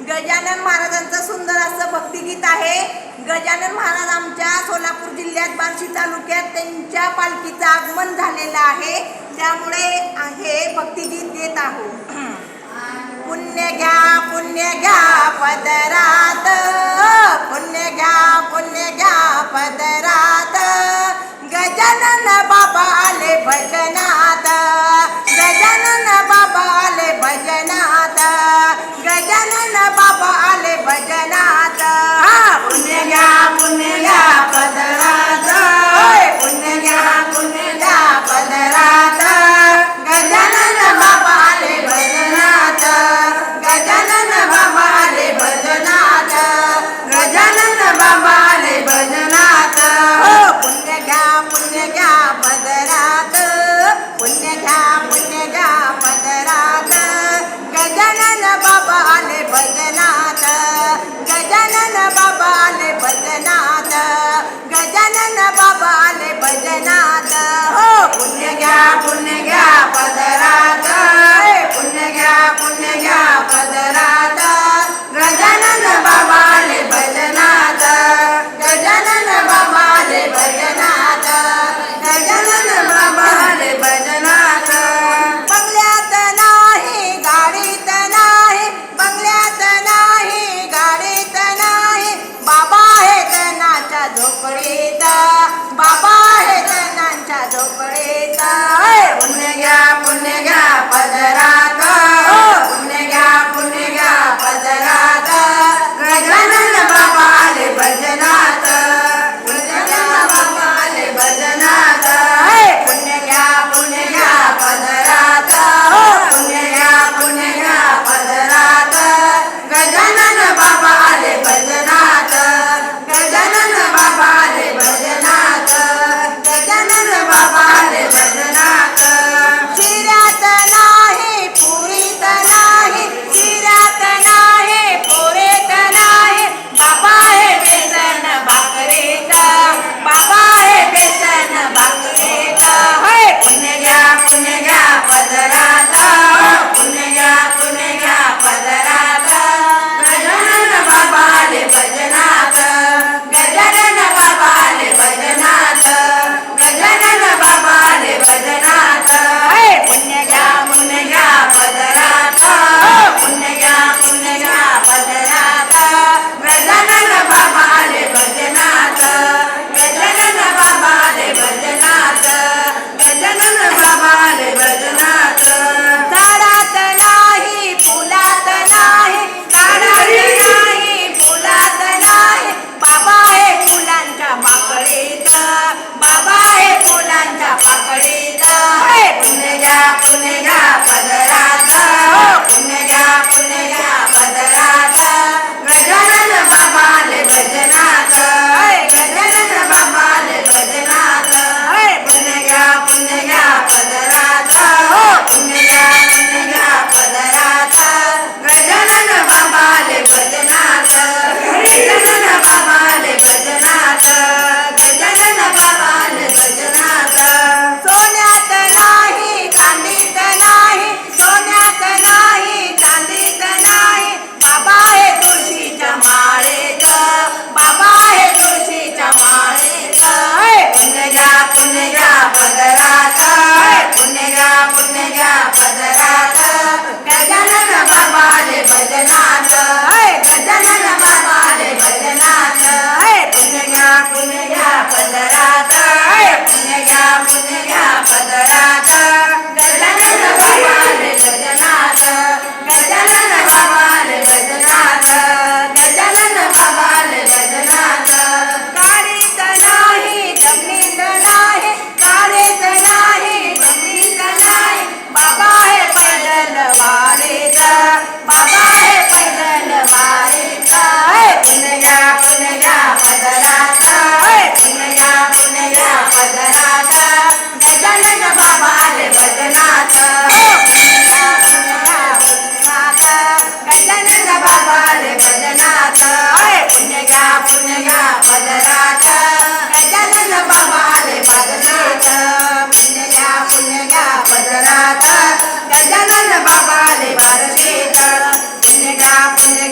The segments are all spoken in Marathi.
गजानन महाराजांचं सुंदर असं भक्तिगीत आहे. गजानन महाराज आमच्या सोलापूर जिल्ह्यात बार्शी तालुक्यात त्यांच्या पालखीचं आगमन झालेलं आहे, त्यामुळे हे भक्तिगीत देत आहोत. पुण्य घ्या पदरात, पुण्य घ्या पदरात, गजानन बाबा आले भजनात, गजानन बाबा आले भजनात, गजानन बाबा आले भजनात. पुण्य घ्या पदरात, पुण्य घ्या पदरात, गजानन बाबा आले भजनात, गजानन बाबा आले भजनात, गजानन बाबा आले भजनात. पुण्य घ्या पदरात, पुण्य घ्या पदरात, गजानन बाबा आले भजनात, गजानन बाबा आले भजनात, गजानन बाबा आले भजनात. पुण्य घ्या पदरात, पुण्य घ्या पदरात, गजानन बाबा आले भजनात, गजानन बाबा आले भजनात, गजानन बाबा आले भजनात. बंगल्यात नाही, गाडीत नाही, बंगल्यात नाही, गाडीत नाही, बाबा आहेत नाच्या झोपडीत, बाबा आहेत नाच्या झोपडीत. पुण्य घ्या पदरात, पुण्य घ्या पदरात, गजानन बाबा आले भजनात, गजानन बाबा आले भजनात. पुण्य घ्या पदरात, पुण्य घ्या पदरात, गजानन बाबा आले भजनात, गजानन बाबा आले भजनात, गजानन बाबा आले भजनात. शिऱ्यात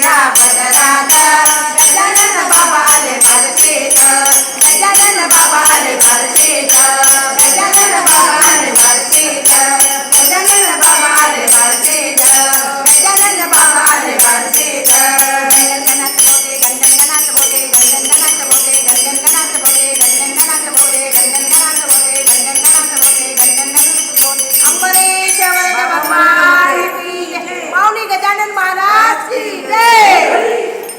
या बदलात